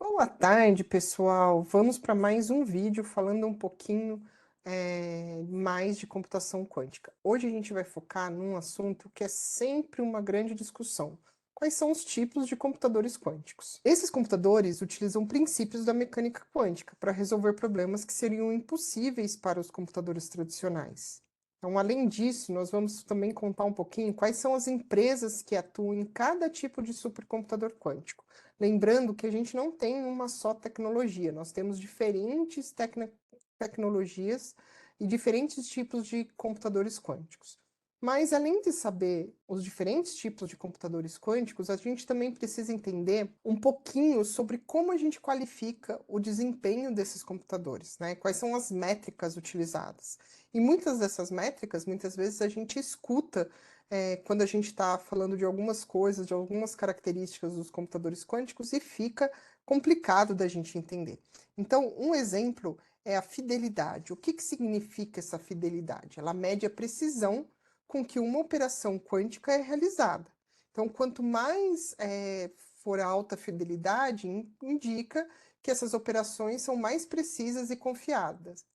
Boa tarde, pessoal. Vamos para mais um vídeo falando um pouquinho mais de computação quântica. Hoje a gente vai focar num assunto que é sempre uma grande discussão. Quais são os tipos de computadores quânticos? Esses computadores utilizam princípios da mecânica quântica para resolver problemas que seriam impossíveis para os computadores tradicionais. Então, além disso, nós vamos também contar um pouquinho quais são as empresas que atuam em cada tipo de supercomputador quântico. Lembrando que a gente não tem uma só tecnologia, nós temos diferentes tecnologias e diferentes tipos de computadores quânticos. Mas, além de saber os diferentes tipos de computadores quânticos, a gente também precisa entender um pouquinho sobre como a gente qualifica o desempenho desses computadores, né? Quais são as métricas utilizadas. E muitas dessas métricas, muitas vezes a gente escuta quando a gente está falando de algumas coisas, de algumas características dos computadores quânticos e fica complicado da gente entender. Então, um exemplo é a fidelidade. O que significa essa fidelidade? Ela mede a precisão com que uma operação quântica é realizada. Então, quanto mais for a alta fidelidade, indica que essas operações são mais precisas e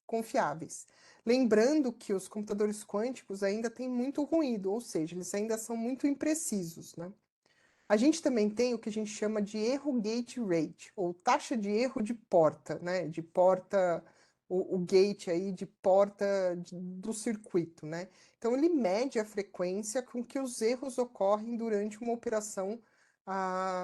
confiáveis. Lembrando que os computadores quânticos ainda têm muito ruído, ou seja, eles ainda são muito imprecisos, né? A gente também tem o que a gente chama de erro gate rate, ou taxa de erro de porta, né? De porta, o gate aí de porta do circuito, né? Então, ele mede a frequência com que os erros ocorrem durante uma operação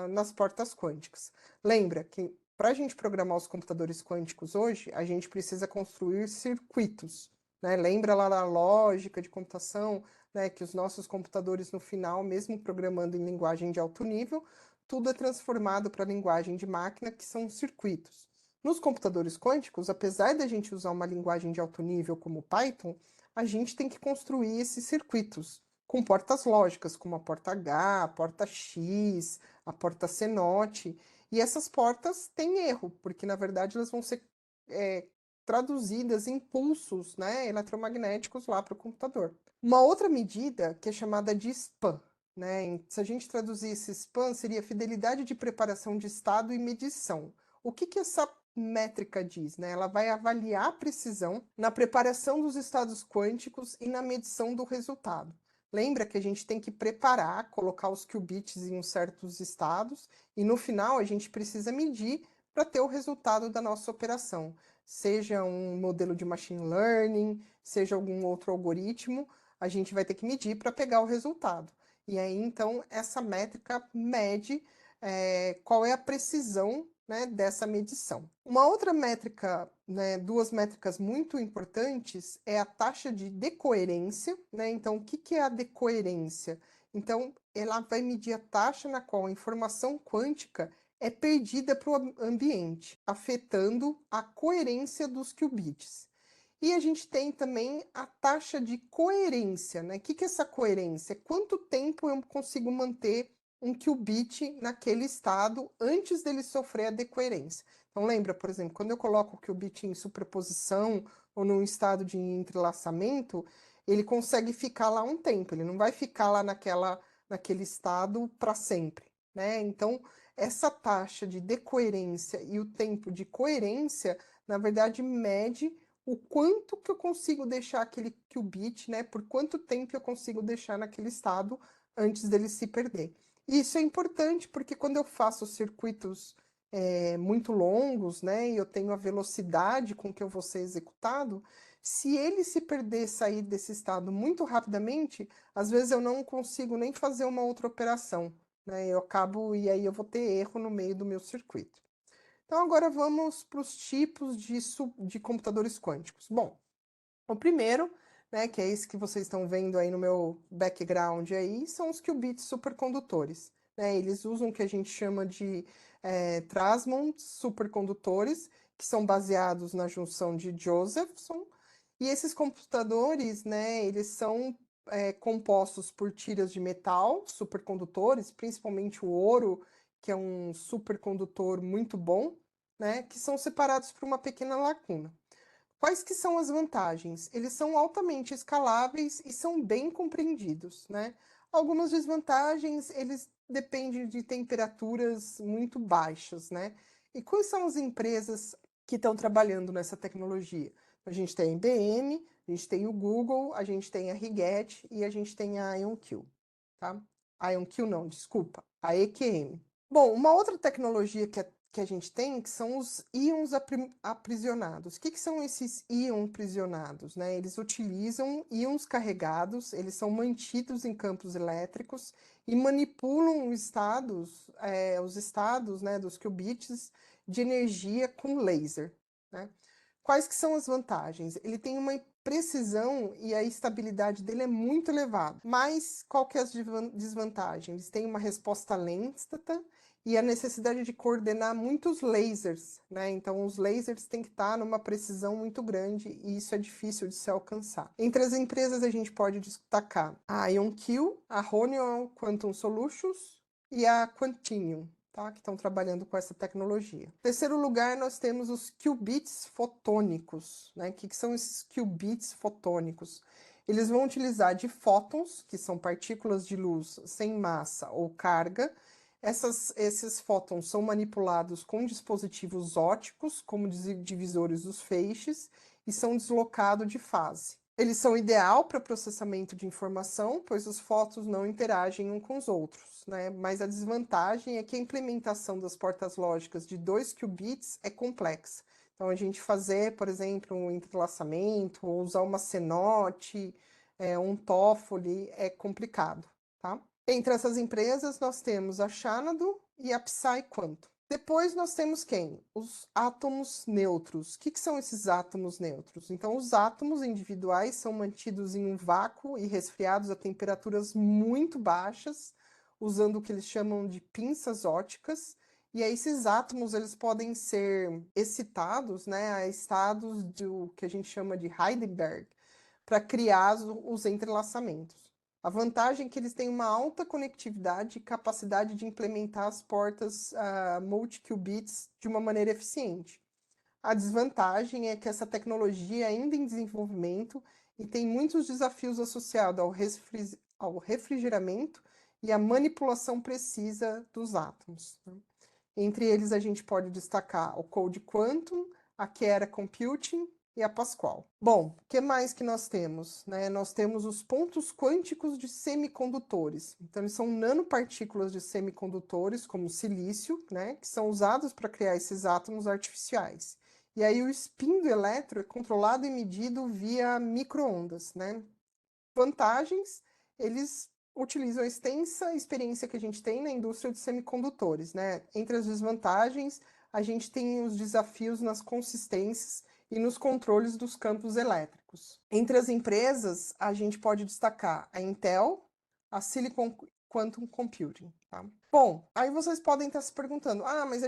nas portas quânticas. Lembra que para a gente programar os computadores quânticos hoje, a gente precisa construir circuitos, né? Lembra lá da lógica de computação, né, que os nossos computadores no final, mesmo programando em linguagem de alto nível, tudo é transformado para a linguagem de máquina, que são circuitos. Nos computadores quânticos, apesar da gente usar uma linguagem de alto nível como Python, a gente tem que construir esses circuitos com portas lógicas, como a porta H, a porta X, a porta CNOT, e essas portas têm erro, porque na verdade elas vão ser traduzidas em pulsos, né, eletromagnéticos lá para o computador. Uma outra medida que é chamada de SPAN, né? Se a gente traduzir esse SPAN, seria fidelidade de preparação de estado e medição. O que essa métrica diz, né? Ela vai avaliar a precisão na preparação dos estados quânticos e na medição do resultado. Lembra que a gente tem que preparar, colocar os qubits em certos estados e no final a gente precisa medir para ter o resultado da nossa operação. Seja um modelo de machine learning, seja algum outro algoritmo, a gente vai ter que medir para pegar o resultado. E aí, então, essa métrica mede qual é a precisão, né, dessa medição. Uma outra métrica, né, duas métricas muito importantes é a taxa de decoerência, né? Então, o que é a decoerência? Então, ela vai medir a taxa na qual a informação quântica é perdida para o ambiente, afetando a coerência dos qubits. E a gente tem também a taxa de coerência, né? O que é essa coerência? Quanto tempo eu consigo manter um qubit naquele estado antes dele sofrer a decoerência? Então lembra, por exemplo, quando eu coloco o qubit em superposição ou num estado de entrelaçamento, ele consegue ficar lá um tempo, ele não vai ficar lá naquele estado para sempre, né? Então, essa taxa de decoerência e o tempo de coerência, na verdade, mede o quanto que eu consigo deixar aquele qubit, né? Por quanto tempo eu consigo deixar naquele estado antes dele se perder. E isso é importante porque quando eu faço circuitos muito longos, né? E eu tenho a velocidade com que eu vou ser executado, se ele se perder, sair desse estado muito rapidamente, às vezes eu não consigo nem fazer uma outra operação, né? Eu acabo, e aí eu vou ter erro no meio do meu circuito. Então, agora vamos para os tipos de computadores quânticos. Bom, o primeiro, né, que é esse que vocês estão vendo aí no meu background aí, são os qubits supercondutores, né? Eles usam o que a gente chama de Transmont supercondutores, que são baseados na junção de Josephson. E esses computadores, né, eles são compostos por tiras de metal supercondutores, principalmente o ouro, que é um supercondutor muito bom, né, que são separados por uma pequena lacuna. Quais que são as vantagens? Eles são altamente escaláveis e são bem compreendidos, né? Algumas desvantagens, eles dependem de temperaturas muito baixas, né? E quais são as empresas que estão trabalhando nessa tecnologia? A gente tem a IBM, a gente tem o Google, a gente tem a Rigetti e a gente tem a IonQ, tá? A IonQ não, desculpa, a EQM. Bom, uma outra tecnologia que a gente tem que são os íons aprisionados. O que são esses íons aprisionados, né? Eles utilizam íons carregados, eles são mantidos em campos elétricos e manipulam os estados, né, dos qubits de energia com laser, né? Quais que são as vantagens? Ele tem uma precisão e a estabilidade dele é muito elevada. Mas qual que é as desvantagens? Eles têm uma resposta lenta e a necessidade de coordenar muitos lasers, né? Então, os lasers têm que estar numa precisão muito grande e isso é difícil de se alcançar. Entre as empresas, a gente pode destacar a IonQ, a Honeywell Quantum Solutions e a Quantinuum, tá? Que estão trabalhando com essa tecnologia. Em terceiro lugar, nós temos os qubits fotônicos, né? O que são esses qubits fotônicos? Eles vão utilizar de fótons, que são partículas de luz sem massa ou carga. Esses fótons são manipulados com dispositivos ópticos, como divisores dos feixes, e são deslocados de fase. Eles são ideal para processamento de informação, pois os fótons não interagem uns com os outros, né? Mas a desvantagem é que a implementação das portas lógicas de 2 qubits é complexa. Então, a gente fazer, por exemplo, um entrelaçamento, ou usar uma CNOT, um Toffoli, é complicado, tá? Entre essas empresas, nós temos a Xanadu e a Psy Quantum. Depois nós temos quem? Os átomos neutros. O que são esses átomos neutros? Então, os átomos individuais são mantidos em um vácuo e resfriados a temperaturas muito baixas, usando o que eles chamam de pinças óticas. E aí, esses átomos eles podem ser excitados, né, a estados do que a gente chama de Heisenberg, para criar os entrelaçamentos. A vantagem é que eles têm uma alta conectividade e capacidade de implementar as portas multi-qubits de uma maneira eficiente. A desvantagem é que essa tecnologia é ainda em desenvolvimento e tem muitos desafios associados ao refrigeramento e à manipulação precisa dos átomos, né? Entre eles, a gente pode destacar o Code Quantum, a Qera Computing e a Pascal. Bom, o que mais que nós temos, né? Nós temos os pontos quânticos de semicondutores. Então, eles são nanopartículas de semicondutores, como silício, né? Que são usados para criar esses átomos artificiais. E aí, o spin do elétron é controlado e medido via micro-ondas, né? Vantagens, eles utilizam a extensa experiência que a gente tem na indústria de semicondutores, né? Entre as desvantagens, a gente tem os desafios nas consistências e nos controles dos campos elétricos. Entre as empresas, a gente pode destacar a Intel, a Silicon Quantum Computing, tá? Bom, aí vocês podem estar se perguntando, mas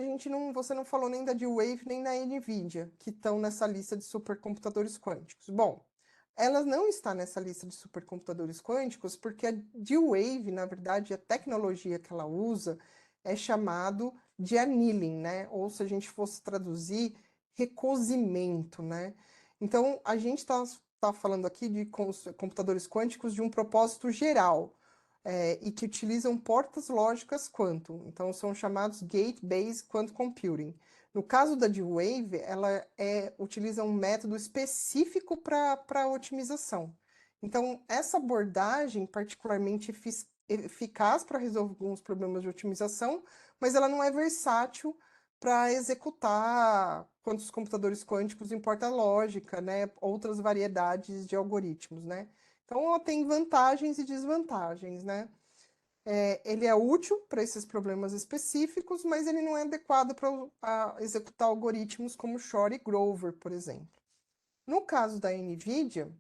você não falou nem da D-Wave nem da NVIDIA, que estão nessa lista de supercomputadores quânticos. Bom, ela não está nessa lista de supercomputadores quânticos porque a D-Wave, na verdade, a tecnologia que ela usa é chamado de annealing, né? Ou se a gente fosse traduzir, recozimento, né? Então, a gente tá falando aqui de computadores quânticos de um propósito geral, e que utilizam portas lógicas quantum. Então, são chamados Gate-Based Quantum Computing. No caso da D-Wave, ela utiliza um método específico para otimização. Então, essa abordagem particularmente eficaz para resolver alguns problemas de otimização, mas ela não é versátil para executar quantos computadores quânticos em porta lógica, né? Outras variedades de algoritmos, né? Então, ela tem vantagens e desvantagens, né? Ele é útil para esses problemas específicos, mas ele não é adequado para executar algoritmos como Shor e Grover, por exemplo. No caso da NVIDIA,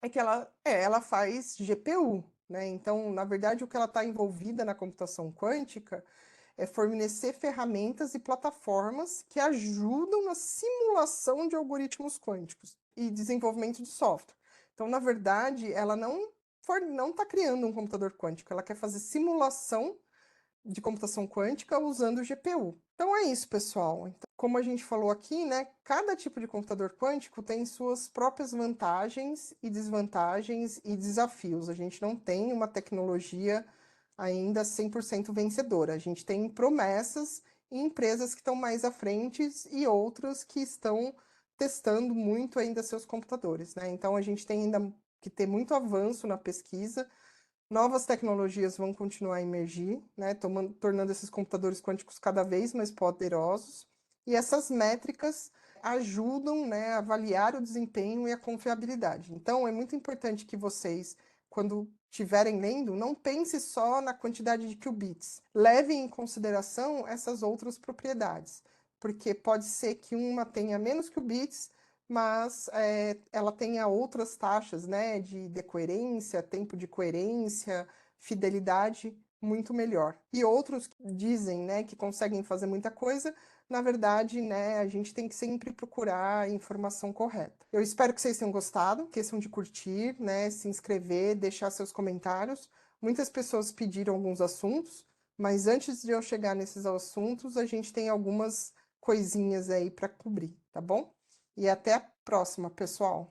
é que ela faz GPU, né? Então, na verdade, o que ela está envolvida na computação quântica é fornecer ferramentas e plataformas que ajudam na simulação de algoritmos quânticos e desenvolvimento de software. Então, na verdade, ela não está criando um computador quântico, ela quer fazer simulação de computação quântica usando o GPU. Então é isso, pessoal. Então, como a gente falou aqui, né, cada tipo de computador quântico tem suas próprias vantagens e desvantagens e desafios. A gente não tem uma tecnologia ainda 100% vencedora. A gente tem promessas e empresas que estão mais à frente e outras que estão testando muito ainda seus computadores, né? Então, a gente tem ainda que ter muito avanço na pesquisa, novas tecnologias vão continuar a emergir, né? Tornando esses computadores quânticos cada vez mais poderosos, e essas métricas ajudam, né, a avaliar o desempenho e a confiabilidade. Então, é muito importante que vocês, quando estiverem lendo, não pense só na quantidade de qubits. Levem em consideração essas outras propriedades, porque pode ser que uma tenha menos qubits, mas ela tenha outras taxas, né, de decoerência, tempo de coerência, fidelidade muito melhor. E outros dizem, né, que conseguem fazer muita coisa, na verdade, né, a gente tem que sempre procurar a informação correta. Eu espero que vocês tenham gostado, esqueçam de curtir, né, se inscrever, deixar seus comentários. Muitas pessoas pediram alguns assuntos, mas antes de eu chegar nesses assuntos, a gente tem algumas coisinhas aí para cobrir, tá bom? E até a próxima, pessoal!